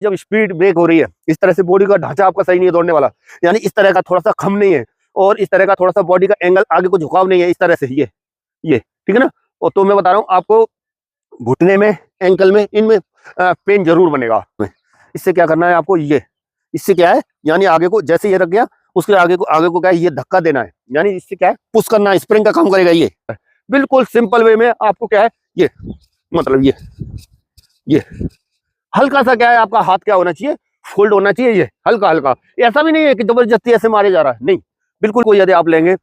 जब speed break हो रही है, इस तरह से बॉडी का ढांचा आपका सही नहीं है दौड़ने वाला, यानी इस तरह का थोड़ा सा खम नहीं है और इस तरह का थोड़ा सा बॉडी का एंगल आगे को झुकाव नहीं है, इस तरह से ये ठीक है ना। और तो मैं बता रहा हूँ आपको, घुटने में, एंकल में, इनमें पेन जरूर बनेगा। इससे क्या करना है आपको, ये इससे क्या है, यानी आगे को जैसे ये रख गया, उसके आगे को क्या है, ये धक्का देना है, यानी इससे क्या है, पुश करना है, स्प्रिंग का काम करेगा ये। बिल्कुल सिंपल वे में आपको क्या है, ये मतलब ये हल्का सा क्या है, आपका हाथ क्या होना चाहिए, फोल्ड होना चाहिए, ये हल्का हल्का। ऐसा भी नहीं है कि जबरदस्ती ऐसे मारे जा रहा है, नहीं, बिल्कुल। कोई यदि आप लेंगे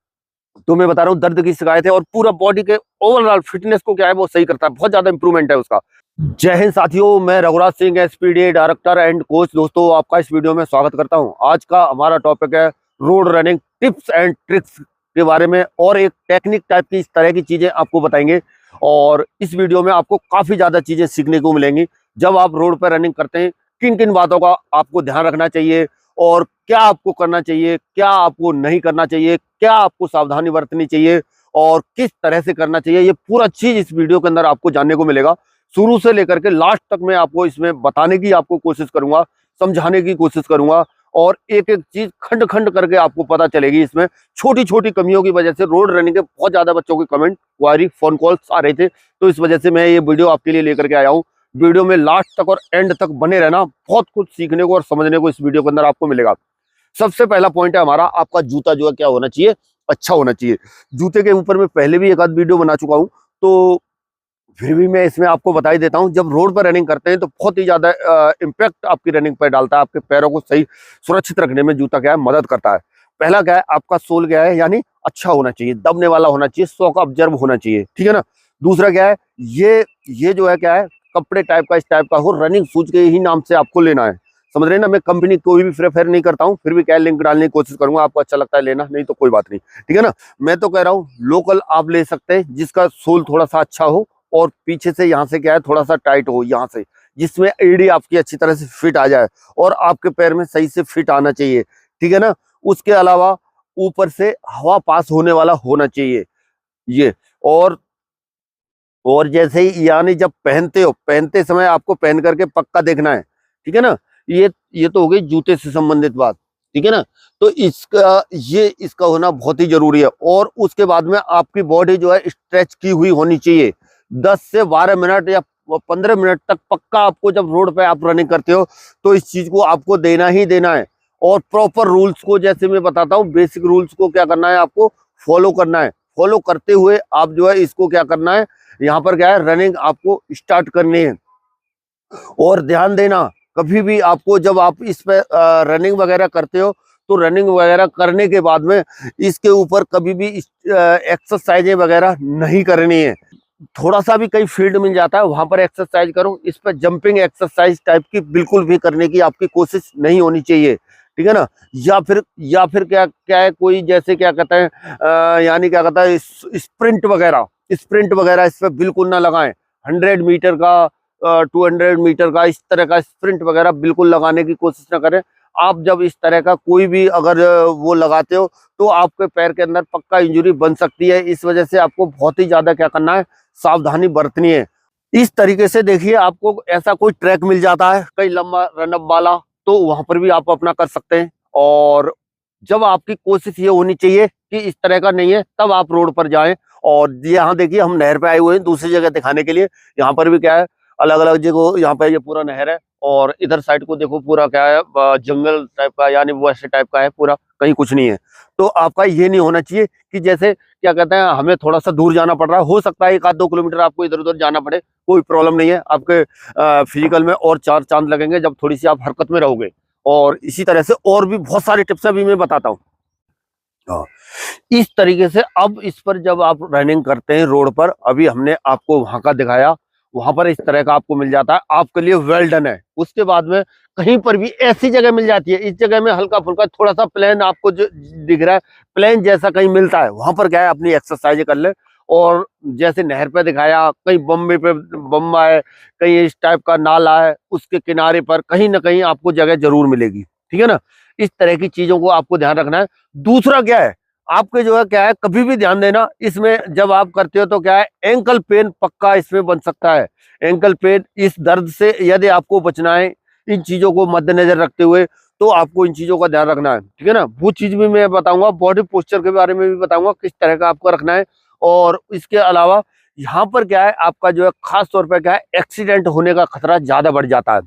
तो मैं बता रहा हूँ, दर्द की शिकायत है और पूरा बॉडी के ओवरऑल फिटनेस को क्या है वो सही करता है, बहुत ज्यादा इंप्रूवमेंट है उसका। जय हिंद साथियों, मैं Raghuraj Singh, SPD director and coach. दोस्तों, आपका इस वीडियो में स्वागत करता हूं। आज का हमारा टॉपिक है road running tips and tricks के बारे में, और एक टेक्निक टाइप की इस तरह की चीजें आपको बताएंगे। और इस वीडियो में आपको काफी ज्यादा चीजें सीखने को मिलेंगी। जब आप रोड पर रनिंग करते हैं, किन किन बातों का आपको ध्यान रखना चाहिए और क्या आपको करना चाहिए, क्या आपको नहीं करना चाहिए, क्या आपको सावधानी बरतनी चाहिए और किस तरह से करना चाहिए, ये पूरा चीज इस वीडियो के अंदर आपको जानने को मिलेगा। शुरू से लेकर के लास्ट तक मैं आपको इसमें बताने की आपको कोशिश करूंगा, समझाने की कोशिश करूंगा, और एक एक चीज खंड खंड करके आपको पता चलेगी। इसमें छोटी छोटी कमियों की वजह से रोड रनिंग के बहुत ज्यादा बच्चों के कमेंट, क्वारी, फोन कॉल्स आ रहे थे, तो इस वजह से मैं ये वीडियो आपके लिए लेकर के आया हूँ। वीडियो में लास्ट तक और एंड तक बने रहना, बहुत कुछ सीखने को और समझने को इस वीडियो के अंदर आपको मिलेगा। सबसे पहला पॉइंट है हमारा, आपका जूता जो है क्या होना चाहिए, अच्छा होना चाहिए। जूते के ऊपर मैं पहले भी एक आध वीडियो बना चुका हूँ, तो फिर भी मैं इसमें आपको बता ही देता हूं। जब रोड पर रनिंग करते हैं तो बहुत ही ज्यादा इम्पैक्ट आपकी रनिंग पर डालता है, आपके पैरों को सही सुरक्षित रखने में जूता क्या है, मदद करता है। पहला क्या है, आपका सोल क्या है, यानी अच्छा होना चाहिए, दबने वाला होना चाहिए, सौ का ऑब्जर्व होना चाहिए, ठीक है ना। दूसरा क्या है, ये जो है क्या है, कपड़े टाइप का, इस टाइप का हो, रनिंग शूज के ही नाम से आपको लेना है, समझ रहे हैं ना। मैं कंपनी कोई भी प्रेफर नहीं करता हूँ, फिर भी क्या लिंक डालने की कोशिश करूंगा, आपको अच्छा लगता है लेना, नहीं तो कोई बात नहीं, ठीक है ना। मैं तो कह रहा हूँ लोकल आप ले सकते हैं, जिसका सोल थोड़ा सा अच्छा हो और पीछे से यहाँ से क्या है थोड़ा सा टाइट हो, यहाँ से, जिसमें एडी आपकी अच्छी तरह से फिट आ जाए और आपके पैर में सही से फिट आना चाहिए, ठीक है ना। उसके अलावा ऊपर से हवा पास होने वाला होना चाहिए ये। और जैसे ही, यानी जब पहनते हो, पहनते समय आपको पहन करके पक्का देखना है, ठीक है ना। ये तो हो गई जूते से संबंधित बात, ठीक है ना। तो इसका होना बहुत ही जरूरी है। और उसके बाद में आपकी बॉडी जो है स्ट्रेच की हुई होनी चाहिए। 10 से 12 मिनट या 15 मिनट तक पक्का आपको, जब रोड पे आप रनिंग करते हो तो इस चीज को आपको देना ही देना है। और प्रॉपर रूल्स को, जैसे मैं बताता हूँ, बेसिक रूल्स को क्या करना है, आपको फॉलो करना है। फॉलो करते हुए आप जो है इसको क्या करना है, यहाँ पर क्या है, रनिंग आपको स्टार्ट करनी है। और ध्यान देना, कभी भी आपको, जब आप इस पे रनिंग वगैरह करते हो, तो रनिंग वगैरह करने के बाद में इसके ऊपर कभी भी एक्सरसाइजें वगैरह नहीं करनी है। थोड़ा सा भी कहीं फील्ड मिल जाता है, वहां पर एक्सरसाइज करो। इस पर जंपिंग एक्सरसाइज टाइप की बिल्कुल भी करने की आपकी कोशिश नहीं होनी चाहिए, ठीक है ना। या फिर क्या क्या है, कोई जैसे क्या कहते हैं, यानी क्या कहता है, स्प्रिंट वगैरह इस पर बिल्कुल ना लगाएं। 100 मीटर का, 200 मीटर का, इस तरह का स्प्रिंट वगैरह बिल्कुल लगाने की कोशिश ना करें। आप जब इस तरह का कोई भी अगर वो लगाते हो, तो आपके पैर के अंदर पक्का इंजरी बन सकती है। इस वजह से आपको बहुत ही ज्यादा क्या करना है, सावधानी बरतनी है। इस तरीके से देखिए, आपको ऐसा कोई ट्रैक मिल जाता है कहीं लंबा रनअप वाला, तो वहां पर भी आप अपना कर सकते हैं। और जब आपकी कोशिश ये होनी चाहिए कि इस तरह का नहीं है, तब आप रोड पर जाएं। और यहाँ देखिए, हम नहर पे आए हुए हैं दूसरी जगह दिखाने के लिए। यहाँ पर भी क्या है, अलग अलग जगह, यहाँ पे ये पूरा नहर है, और इधर साइड को देखो पूरा क्या है, जंगल टाइप का, यानी वैसे टाइप का है पूरा, कहीं कुछ नहीं है। तो आपका ये नहीं होना चाहिए कि जैसे क्या कहते हैं, हमें थोड़ा सा दूर जाना पड़ रहा है, हो सकता है 1 आध 2 किलोमीटर आपको इधर उधर जाना पड़े, कोई प्रॉब्लम नहीं है। आपके फिजिकल में और 4 चांद लगेंगे जब थोड़ी सी आप हरकत में रहोगे। और इसी तरह से और भी बहुत सारी टिप्स अभी मैं बताता हूँ। हाँ, इस तरीके से अब इस पर जब आप रनिंग करते हैं रोड पर, अभी हमने आपको वहां का दिखाया, वहां पर इस तरह का आपको मिल जाता है, आपके लिए वेल डन है। उसके बाद में कहीं पर भी ऐसी जगह मिल जाती है, इस जगह में हल्का फुल्का थोड़ा सा प्लेन आपको जो दिख रहा है, प्लेन जैसा कहीं मिलता है, वहां पर क्या है, अपनी एक्सरसाइज कर ले। और जैसे नहर पे दिखाया, कहीं बम्बे पे बम्बा है, कहीं इस टाइप का नाला है, उसके किनारे पर कहीं ना कहीं आपको जगह जरूर मिलेगी, ठीक है ना। इस तरह की चीजों को आपको ध्यान रखना है। दूसरा क्या है, आपके जो है क्या है, कभी भी ध्यान देना, इसमें जब आप करते हो तो क्या है, एंकल पेन पक्का इसमें बन सकता है। एंकल पेन, इस दर्द से यदि आपको बचना है, इन चीजों को मद्देनजर रखते हुए तो आपको इन चीजों का ध्यान रखना है, ठीक है ना। वो चीज भी मैं बताऊंगा, बॉडी पोस्चर के बारे में भी बताऊंगा किस तरह का आपको रखना है। और इसके अलावा यहाँ पर क्या है, आपका जो है खास तौर पर क्या है, एक्सीडेंट होने का खतरा ज्यादा बढ़ जाता है।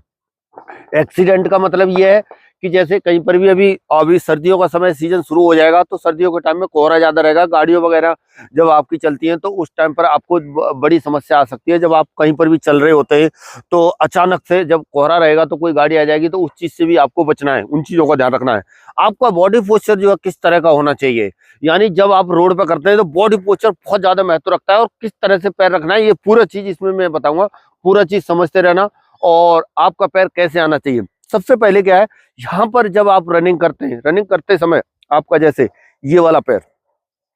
एक्सीडेंट का मतलब ये है कि जैसे कहीं पर भी अभी सर्दियों का समय सीजन शुरू हो जाएगा, तो सर्दियों के टाइम में कोहरा ज्यादा रहेगा, गाड़ियों वगैरह जब आपकी चलती हैं तो उस टाइम पर आपको बड़ी समस्या आ सकती है। जब आप कहीं पर भी चल रहे होते हैं तो अचानक से जब कोहरा रहेगा तो कोई गाड़ी आ जाएगी, तो उस चीज से भी आपको बचना है, उन चीजों का ध्यान रखना है। आपका बॉडी पोस्चर जो है किस तरह का होना चाहिए, यानी जब आप रोड पर करते हैं तो बॉडी पोस्चर बहुत ज्यादा महत्व रखता है, और किस तरह से पैर रखना है ये पूरा चीज इसमें मैं बताऊंगा, पूरा चीज समझते रहना। और आपका पैर कैसे आना चाहिए, सबसे पहले क्या है, यहाँ पर जब आप रनिंग करते हैं, रनिंग करते समय आपका जैसे ये वाला पैर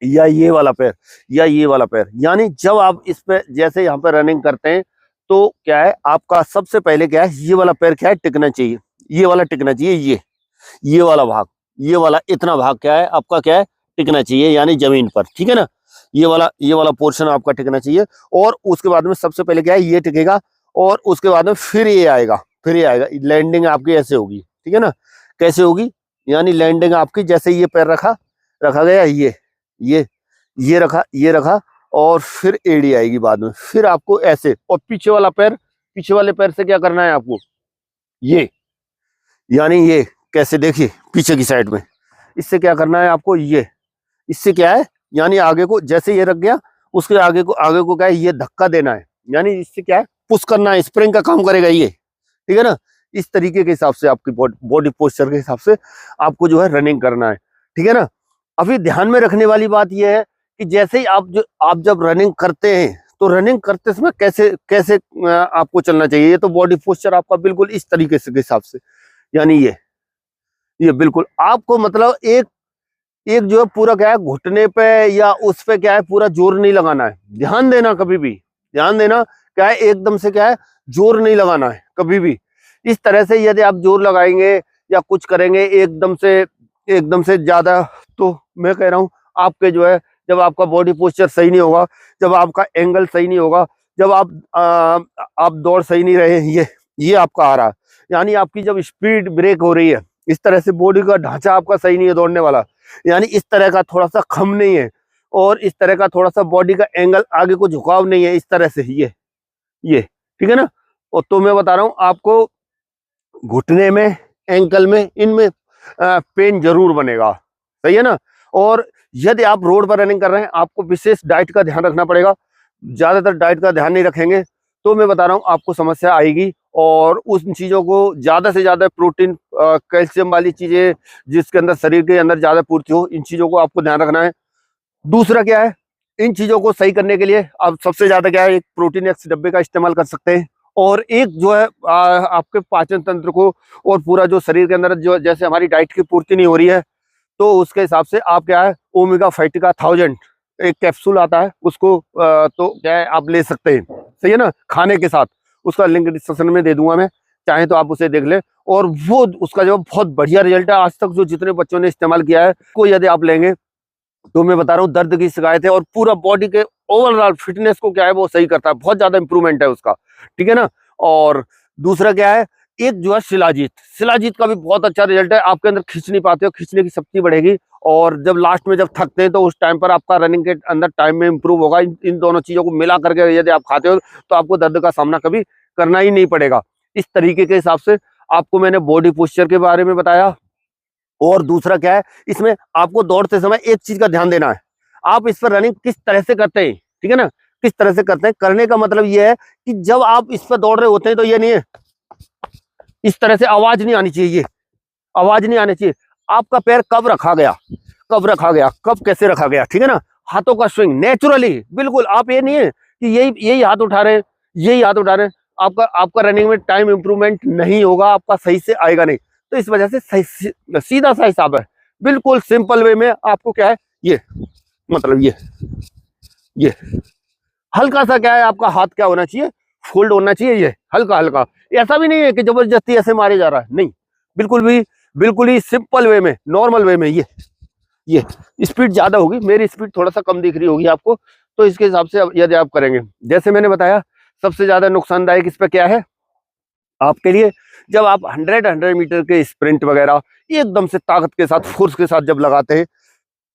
या ये वाला पैर या ये वाला पैर, यानी जब आप इस पे जैसे यहाँ पे रनिंग करते हैं तो क्या है, आपका सबसे पहले क्या है, ये वाला पैर क्या है, टिकना चाहिए, ये वाला टिकना चाहिए, ये वाला भाग, ये वाला इतना भाग क्या है आपका, क्या है, टिकना चाहिए, यानी जमीन पर, ठीक है ना। ये वाला पोर्शन आपका टिकना चाहिए। और उसके बाद में सबसे पहले क्या है, ये टिकेगा, और उसके बाद में फिर ये आएगा, लैंडिंग आपकी ऐसे होगी, ठीक है ना। कैसे होगी, यानी लैंडिंग आपकी जैसे ये पैर रखा गया, ये रखा, और फिर एड़ी आएगी बाद में, फिर आपको ऐसे, और पीछे वाले पैर से क्या करना है आपको, ये, यानी ये कैसे, देखिए पीछे की साइड में, इससे क्या करना है आपको, ये, इससे क्या है, यानी आगे को जैसे ये रख गया, उसके आगे को क्या है, ये धक्का देना है, यानी इससे क्या है, पुश करना है, स्प्रिंग का काम करेगा ये, ठीक है ना। इस तरीके के हिसाब से आपकी बॉडी पोस्चर के हिसाब से आपको जो है रनिंग करना है, ठीक है ना। अभी ध्यान में रखने वाली बात यह है कि जैसे ही आप जब रनिंग करते हैं तो रनिंग करते समय कैसे आपको चलना चाहिए, ये तो बॉडी पोस्चर आपका बिल्कुल इस तरीके से के हिसाब से, यानी ये बिल्कुल आपको मतलब एक जो है पूरा क्या है, घुटने पे या उस पे क्या है, पूरा जोर नहीं लगाना है। ध्यान देना, कभी भी ध्यान देना, क्या है, एकदम से क्या है, जोर नहीं लगाना है कभी भी। इस तरह से यदि आप जोर लगाएंगे या कुछ करेंगे एकदम से ज्यादा, तो मैं कह रहा हूं आपके जो है, जब आपका बॉडी पोस्चर सही नहीं होगा, जब आपका एंगल सही नहीं होगा, जब आप दौड़ सही नहीं रहे, ये आपका आ रहा है, यानी आपकी जब स्पीड ब्रेक हो रही है, इस तरह से बॉडी का ढांचा आपका सही नहीं है दौड़ने वाला, यानी इस तरह का थोड़ा सा खम नहीं है, और इस तरह का थोड़ा सा बॉडी का एंगल आगे को झुकाव नहीं है, इस तरह से ये ठीक है ना। और तो मैं बता रहा हूं आपको, घुटने में, एंकल में, इनमें पेन जरूर बनेगा, सही है ना। और यदि आप रोड पर रनिंग कर रहे हैं, आपको विशेष डाइट का ध्यान रखना पड़ेगा। ज्यादातर डाइट का ध्यान नहीं रखेंगे तो मैं बता रहा हूं आपको समस्या आएगी। और उन चीजों को ज्यादा से ज्यादा प्रोटीन, कैल्शियम वाली चीजें जिसके अंदर शरीर के अंदर ज्यादा पूर्ति हो, इन चीजों को आपको ध्यान रखना है। दूसरा क्या है, इन चीजों को सही करने के लिए आप सबसे ज्यादा क्या है, एक प्रोटीन एक्स डब्बे का इस्तेमाल कर सकते हैं। और एक जो है आपके पाचन तंत्र को और पूरा जो शरीर के अंदर जो जैसे हमारी डाइट की पूर्ति नहीं हो रही है, तो उसके हिसाब से आप क्या है, ओमेगा फैटी का 1000 एक कैप्सूल आता है, उसको तो क्या है आप ले सकते हैं, सही है ना, खाने के साथ। उसका लिंक डिस्क्रिप्शन में दे दूंगा मैं, चाहे तो आप उसे देख लें। और वो उसका जो बहुत बढ़िया रिजल्ट है, आज तक जो जितने बच्चों ने इस्तेमाल किया है, को यदि आप लेंगे तो मैं बता रहा हूँ दर्द की शिकायत है और पूरा बॉडी के ओवरऑल फिटनेस को क्या है वो सही करता है, बहुत ज्यादा इंप्रूवमेंट है उसका, ठीक है ना। और दूसरा क्या है, एक जो है शिलाजीत का भी बहुत अच्छा रिजल्ट है। आपके अंदर खींच नहीं पाते हो, खींचने की शक्ति बढ़ेगी, और जब लास्ट में जब थकते हैं तो उस टाइम पर आपका रनिंग के अंदर टाइम में इंप्रूव होगा। इन दोनों चीजों को मिला करके यदि आप खाते हो तो आपको दर्द का सामना कभी करना ही नहीं पड़ेगा। इस तरीके के हिसाब से आपको मैंने बॉडी पोस्चर के बारे में बताया। और दूसरा क्या है, इसमें आपको दौड़ते समय एक चीज का ध्यान देना है, आप इस पर रनिंग किस तरह से करते हैं, ठीक है ना, किस तरह से करते हैं। करने का मतलब ये है कि जब आप इस पर दौड़ रहे होते हैं तो ये नहीं है, इस तरह से आवाज नहीं आनी चाहिए, ये आवाज नहीं आनी चाहिए। आपका पैर कब रखा गया, कब कैसे रखा गया, ठीक है ना। हाथों का स्विंग नेचुरली, बिल्कुल। आप ये नहीं है कि यही हाथ उठा रहे हैं, आपका रनिंग में टाइम इंप्रूवमेंट नहीं होगा, आपका सही से आएगा नहीं। तो इस वजह से सीधा सा हिसाब है, बिल्कुल सिंपल वे में आपको क्या है, ये मतलब ये हल्का सा क्या है, आपका हाथ क्या होना चाहिए, फोल्ड होना चाहिए, ये हल्का हल्का। ऐसा भी नहीं है कि जबरदस्ती ऐसे मारे जा रहा है, नहीं, बिल्कुल ही सिंपल वे में, नॉर्मल वे में। ये स्पीड ज्यादा होगी, मेरी स्पीड थोड़ा सा कम दिख रही होगी आपको, तो इसके हिसाब से यदि आप करेंगे, जैसे मैंने बताया सबसे ज्यादा नुकसानदायक इस पे क्या है, आपके लिए। जब आप 100 मीटर के स्प्रिंट वगैरह एकदम से ताकत के साथ, फोर्स के साथ जब लगाते हैं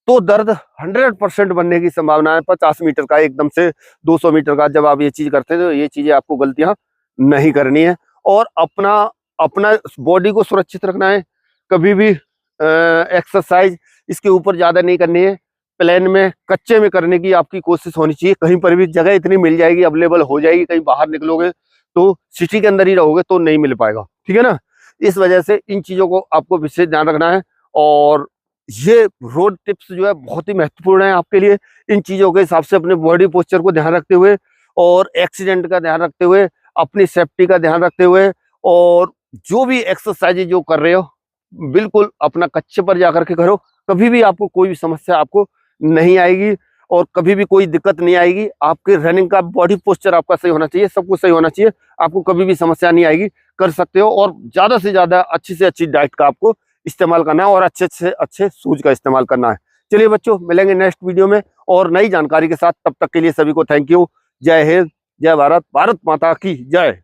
तो दर्द 100% बनने की संभावना है। 50 मीटर का एकदम से 200 मीटर का जब आप ये चीज करते हैं तो ये चीजें आपको गलतियां नहीं करनी है। और अपना अपना बॉडी को सुरक्षित रखना है। कभी भी एक्सरसाइज इसके ऊपर ज्यादा नहीं करनी है। प्लेन में, कच्चे में करने की आपकी कोशिश होनी चाहिए। कहीं पर भी जगह इतनी मिल जाएगी, अवेलेबल हो जाएगी, कहीं बाहर निकलोगे तो सिटी के अंदर ही रहोगे तो नहीं मिल पाएगा, ठीक है ना। इस वजह से इन चीजों को आपको विशेष ध्यान रखना है। और ये रोड टिप्स जो है बहुत ही महत्वपूर्ण है आपके लिए। इन चीजों के हिसाब से अपने बॉडी पोस्चर को ध्यान रखते हुए और एक्सीडेंट का ध्यान रखते हुए, अपनी सेफ्टी का ध्यान रखते हुए, और जो भी एक्सरसाइज जो कर रहे हो बिल्कुल अपना कच्चे पर जाकर के करो। कभी भी आपको कोई भी समस्या आपको नहीं आएगी और कभी भी कोई दिक्कत नहीं आएगी। आपके रनिंग का बॉडी पोस्चर आपका सही होना चाहिए, सब कुछ सही होना चाहिए, आपको कभी भी समस्या नहीं आएगी। कर सकते हो। और ज्यादा से ज्यादा अच्छी से अच्छी डाइट का आपको इस्तेमाल करना है और अच्छे से अच्छे शूज का इस्तेमाल करना है। चलिए बच्चों, मिलेंगे नेक्स्ट वीडियो में और नई जानकारी के साथ। तब तक के लिए सभी को थैंक यू। जय हिंद, जय भारत, भारत माता की जय।